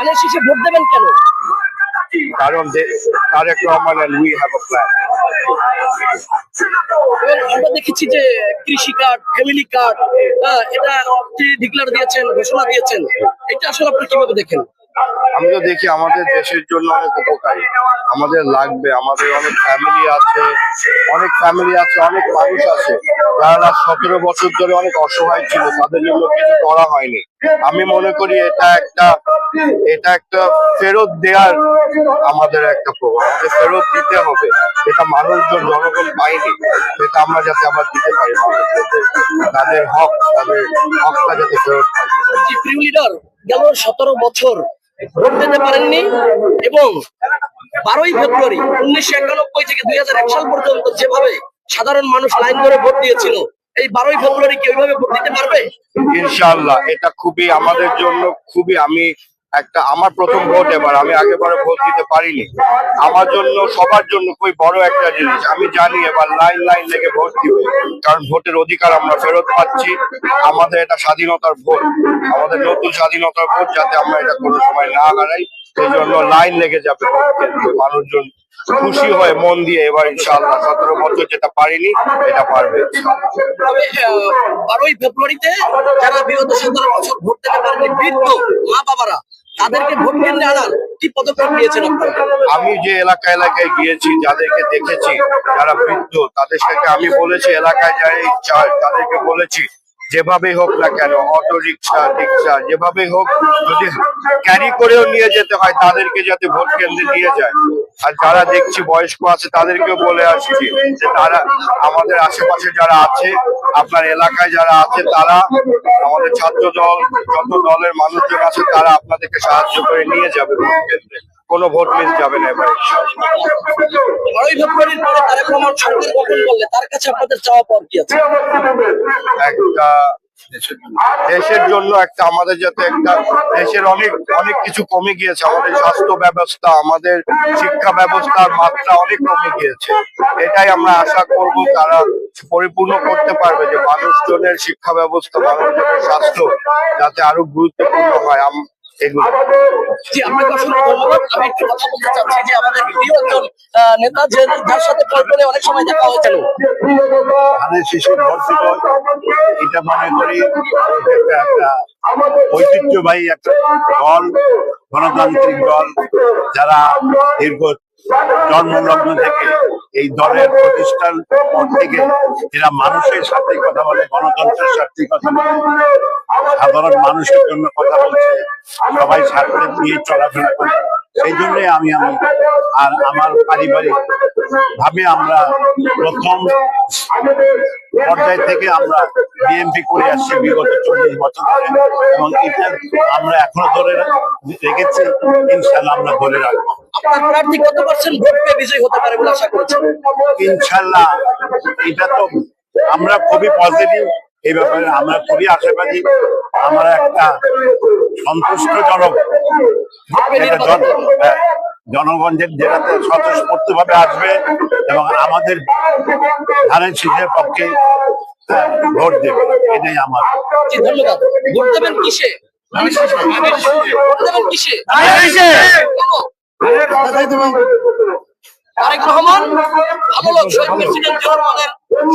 ধানের শীষে ভোট দেবেন কেন? কারণ Tarique Rahman and we have a plan. আমরা দেখেছি যে কৃষি কার্ড, ফ্যামিলি কার্ড, এটা ডিক্লার দিয়েছেন, ঘোষণা দিয়েছেন, এটা আসলে আপনি কিভাবে দেখেন? আমি তো দেখি আমাদের দেশের জন্য অনেক উপকারী, আমাদের লাগবে। আমাদের অনেক ফ্যামিলি আছে, অনেক মানুষ আছে যারা 17 বছর ধরে অনেক অসহায় ছিল, তাদের জন্য কিছু করা হয়নি। আমি মনে করি এটা একটা ফেরত দেওয়ার আমাদের একটা প্রভাব, আমাদের ফেরত দিতে হবে। এটা মানুষজন জনগণ পায়নি, সেটা আমরা যাতে আবার দিতে পারি, তাদের হকটা যাতে ফেরত পায়। প্রিয় লিডার, গেল 17 বছর ভোট দিতে পারেননি এবং 12ই ফেব্রুয়ারি 1991 থেকে 2001 সাল পর্যন্ত যেভাবে সাধারণ মানুষ লাইন ধরে ভোট দিয়েছিল, এই 12ই ফেব্রুয়ারি কি ওইভাবে ভোট দিতে পারবে? ইনশাআল্লাহ। এটা খুবই আমাদের জন্য আমার প্রথম ভোট, এবার আমি আগেবারে ভোট দিতে পারিনি। আমার জন্য, সবার জন্য খুবই বড় একটা জিনিস। আমি জানি এবার লাইন লেগে ভোট দিবে, কারণ ভোটের অধিকার আমরা ফেরত পাচ্ছি। আমাদের এটা স্বাধীনতার ভোট, আমাদের নতুন স্বাধীনতার ভোট, যাতে আমরা এটা কোনো সময় না হারাই। সেই জন্য লাইন লেগে যাবে, মানুষজন খুশি হয়ে মন দিয়ে এবার ইনশাআল্লাহ 17 বছর যেটা পারিনি এটা পারবে। 12ই ফেব্রুয়ারিতে যারা বিগত 17 বছর ভোট দিতে পারেনি, বৃদ্ধ মা বাবারা, তাদেরকে ভোট কেন্দ্রে আনার কি পদক্ষেপ নিয়েছেন আপনারা? আমি যে এলাকায় গিয়েছি, যাদেরকে দেখেছি যারা বৃদ্ধ, তাদের সাথে আমি বলেছি, এলাকায় যারা ইনচার্জ তাদেরকে বলেছি, যেভাবেই হোক না কেন, অটো রিক্সা যেভাবেই হোক, যদি ক্যারি করেও নিয়ে যেতে হয় তাদেরকে যাতে ভোট কেন্দ্রে নিয়ে যায়। আর যারা দেখছি বয়স্ক আছে, তাদেরকেও বলে আসছি যে তারা আমাদের আশেপাশে যারা আছে, আপনার এলাকায় যারা আছে, তারা আমাদের ছাত্র দল, যত দলের মানুষজন আছে, তারা আপনাদেরকে সাহায্য করে নিয়ে যাবে ভোট কেন্দ্রে। কোনো ভোট মিস যাবে না এবার। 12ই ফেব্রুয়ারির পরে তারেক রহমান সরকার গঠন করলে তার কাছে আপনাদের চাওয়া পাওয়া কি আছে? একটা দেশের জন্য আমাদের যাতে দেশের অনেক কিছু কমে গিয়েছে। আমাদের স্বাস্থ্য ব্যবস্থা, আমাদের শিক্ষা ব্যবস্থার মাত্রা অনেক কমে গিয়েছে। এটাই আমরা আশা করব তারা পরিপূর্ণ করতে পারবে, যে মানুষজনের শিক্ষা ব্যবস্থা, মানুষজনের স্বাস্থ্য যাতে আরো গুরুত্বপূর্ণ হয়। জি, আপনাকে অসংখ্য ধন্যবাদ। আমি একটু কথা বলতে চাচ্ছি যে আমাদের প্রিয় একজন নেতা, যার সাথে পল্টনে অনেক সময় দেখা হয়েছিল, ধানের শিশুর ভর্তি, এটা মনে করি একটা ঐতিহ্যবাহী একটা দল, গণতান্ত্রিক দল, যারা দীর্ঘ জন্মলগ্ন থেকে এই দলের প্রতিষ্ঠান পর থেকে এরা মানুষের সাথে কথা বলে, গণতন্ত্রের সাথে কথা বলে, সাধারণ মানুষের জন্য কথা বলছে, সবাই স্বার্থে নিয়ে চলাফেরা করে। সেই জন্যই আমি আর আমার পারিবারিক ভাবে আমরা প্রথম পর্যায় থেকে আমরা বিএনপি করে আসছি বিগত 40 বছর ধরে, এবং এটা আমরা এখনো ধরে রেখেছি। ইনশাল্লাহ আমরা ধরে রাখবো। প্রার্থী কত পার্সেন্ট ভোট পেয়ে বিজয়ী হতে পারে বলে আশা করছেন? ইনশাল্লাহ এটা তো আমরা খুবই পজিটিভ এই ব্যাপারে, আমরা খুবই আশাবাদী। আমরা একটা সন্তুষ্টজনক জনগণ যেটাতে স্বতঃস্ফূর্ত ভাবে আসবে এবং আমাদের ধানের শীষের পক্ষে ভোট দেবে, এটাই আমার। ধন্যবাদ। ভোট দেবেন কিসে? ভোট দেবেন কিসে? তারেক রহমান আমলক শহীদ প্রেসিডেন্ট জিয়াউর রহমানের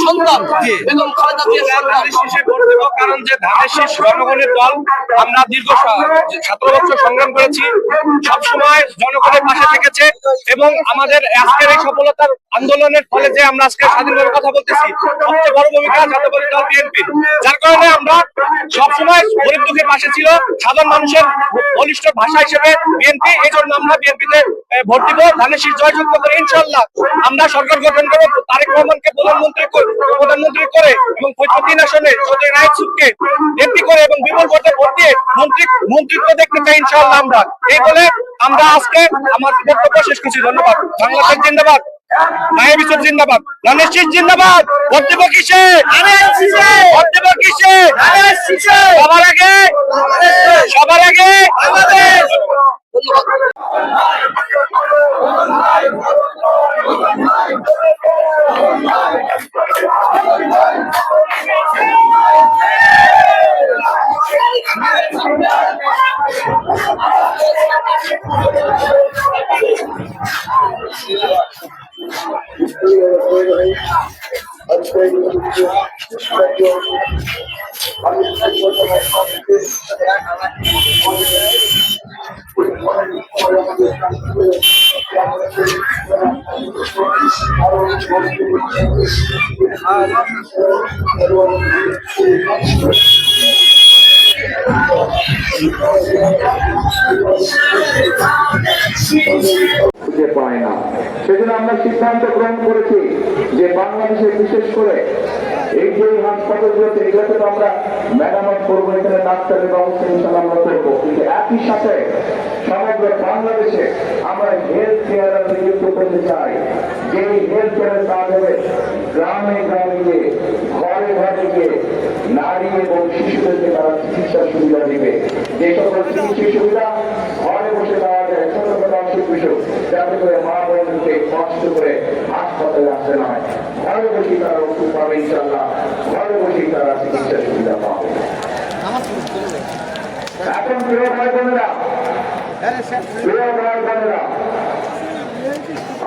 সন্তান বেগম খালেদা জিয়ার সন্তান। কারণ যে ধানের শীষ জনগণের দল, আমরা দীর্ঘ 17 বছর সংগ্রাম করেছি, সবসময় জনগণের পাশে থেকেছে, এবং আমাদের আজকের এই সফলতার আন্দোলনের ফলে যে আমরা আজকে স্বাধীনভাবে কথা বলতেছি, সবচেয়ে বড় ভূমিকা জাতীয় দল বিএনপি। যার কারণে আমরা সবসময় গরিব দুঃখের পাশে ছিল, সাধারণ মানুষের বলিষ্ঠ ভাষা হিসেবে বিএনপি। এই জন্য আমরা বিএনপিতে ভোট দিব, ধানের শীষ জয়যুক্ত করে ইনশাল্লাহ আমরা সরকার গঠন করব। তারেক রহমানকে প্রধানমন্ত্রী করে এবং 35 আসনে চৌধুরী নায়েব সুখকে এমপি করে এবং বিপুল ভোটে ভোট দিয়ে মন্ত্রিত্ব দেখতে চাই ইনশাআল্লাহ আমরা। এই বলে আমরা আজকে আমার বক্তব্য শেষ করছি। ধন্যবাদ। বাংলাদেশ জিন্দাবাদ, নায়েব ইউসুফ জিন্দাবাদ, ধানের শীষ জিন্দাবাদ। ভোট দেব কিসে? ভোট দেব কিসে? সবার আগে ধন্যবাদ। খুঁজে পায় না। সেজন্য আমরা সিদ্ধান্ত গ্রহণ করেছি যে বাংলাদেশে বিশেষ করে এই যে হাসপাতালগুলোতে এগুলোতে তো আমরা মেরামত করবো, এখানে ডাক্তারের ব্যবস্থা ইনশাআল্লাহ আমরা করবো, কিন্তু একই সাথে সমগ্র বাংলাদেশে আমরা হেলথ কেয়ার নিযুক্ত করতে চাই। যে হেলথ কেয়ারের কাজ হবে গ্রামে গ্রামে গিয়ে, ঘরে ঘরে গিয়ে নারী এবং শিশুদেরকে তারা চিকিৎসার সুবিধা দিবে। যে সকল চিকিৎসা সুবিধা ঘরে বসে দেওয়া যায়, ছোটখাটো অসুখ বিসুখ, যাতে করে মা বোনকে কষ্ট করে হাসপাতালে আসতে না হয়, ঘরে বসেই তারা ওষুধ পাবে ইনশাল্লাহ, ঘরে বসেই তারা চিকিৎসার সুবিধা পাবে। এখন প্রিয় ভাই বোনেরা,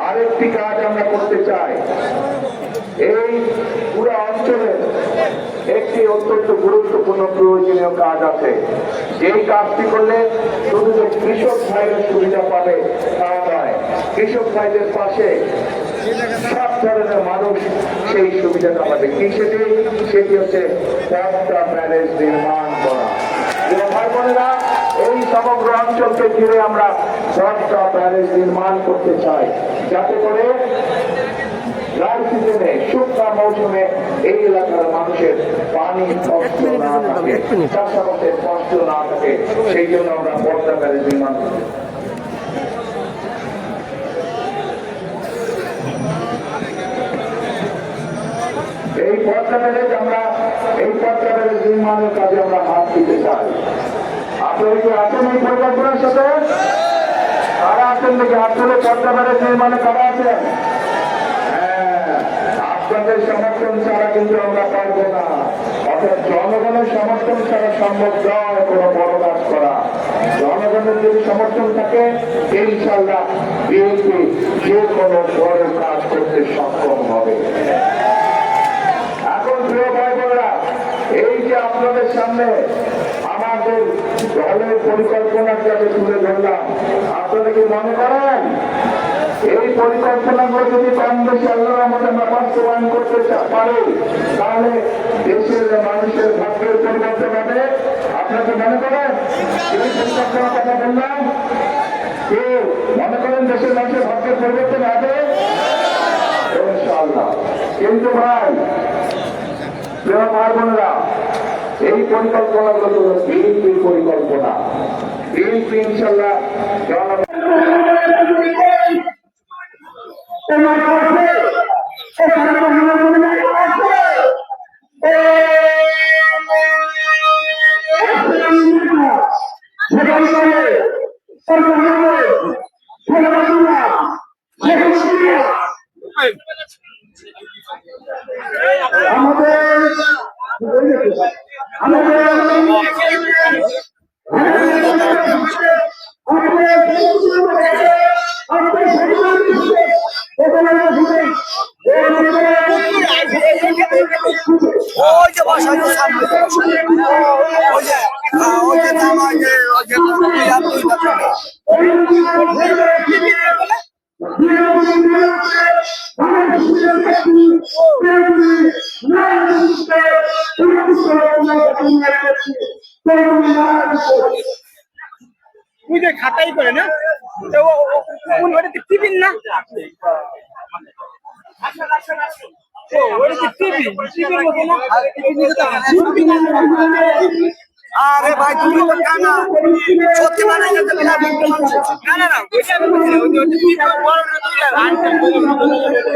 আরেকটি কাজ আমরা করতে চাই। এই পুরো অঞ্চলে একটি অত্যন্ত গুরুত্বপূর্ণ প্রয়োজনীয় কাজ আছে। যেই কাজটি করলে শুধু যে কৃষক ভাইদের সুবিধা পাবে তা নয়, কৃষক ভাইদের পাশে সব ধরনের মানুষ সেই সুবিধাটা পাবে। কি সেটি হচ্ছে পদ্মা ব্যারেজ নির্মাণ করা। ভাই বোনেরা, এই সমগ্র অঞ্চলকে ঘিরে আমরা পদ্মা ব্যারেজ নির্মাণ করতে চাই, যাতে করে ড্রাই সিজনে, শুকনা মৌসুমে এই এলাকার মানুষের পানি কষ্ট না থাকে, চাষাবাদের কষ্ট না থাকে। সেই জন্য আমরা পদ্মা ব্যারেজ নির্মাণ করি। এই পদ্মা ব্যারেজ নির্মাণের কাজে আমরা হাত দিতে চাই। আপনারা কি আছেন এই পরিকল্পনার সাথে? কারা আছেন দেখি হাত তুলে? পদ্মা ব্যারেজ নির্মাণে কারা আছেন? আপনাদের সমর্থন ছাড়া কিন্তু আমরা পারবো না। অর্থাৎ জনগণের সমর্থন ছাড়া সম্ভব নয় কোনো বড় কাজ করা। জনগণের যদি সমর্থন থাকে ইনশাআল্লাহ বিএনপি যে কোনো বড় কাজ করতে সক্ষম হবে। এখন প্রিয় ভাই বোনেরা, এই যে আপনাদের সামনে আমাদের দলের পরিকল্পনা যাতে তুলে ধরলাম, আপনারা কি মনে করেন এই পরিকল্পনাগুলো যদি কম বেশি আল্লাহর মধ্যে আমরা বাস্তবায়ন করতে পারি, তাহলে দেশের মানুষের ভাগ্যের পরিবর্তন হবে? আপনাকে মনে করেন এই পরিকল্পনার কথা বললাম, কেউ মনে করেন দেশের মানুষের ভাগ্যের পরিবর্তন হবে? ইনশাআল্লাহ। কিন্তু ভাই, প্রিয় ভাই বোনেরা, এই পরিকল্পনাগুলো তো বিএনপির পরিকল্পনা। বিএনপি ইনশাআল্লাহ খাতাই করে না টিফিন না আরে ভাই তুমি তো কানা সত্যি মানে না না না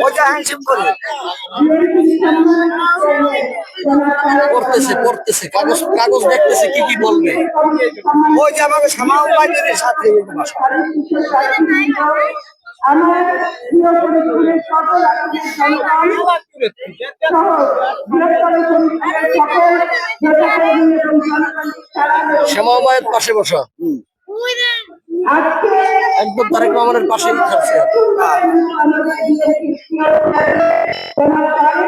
ওইটা হ্যান্ডশেক করে পড়তেছে কাগজ কাগজ দেখতেছে কি কি বলবে। ওই যে আমাকে সামাও বাইরের সাথে আমার প্রিয় পরিবারের সকল আত্মীয় স্বজন সহ বৃহত্তর পরিবারের সকল নেতাকর্মী এবং জনগণকে সারা শ্যামাবাইয়ের পাশে বসা। আজকে একদম তারেক রহমানের পাশেই থাকছে। আমাদের বিএনপির প্রিয় ছেলে, ওনার তারেক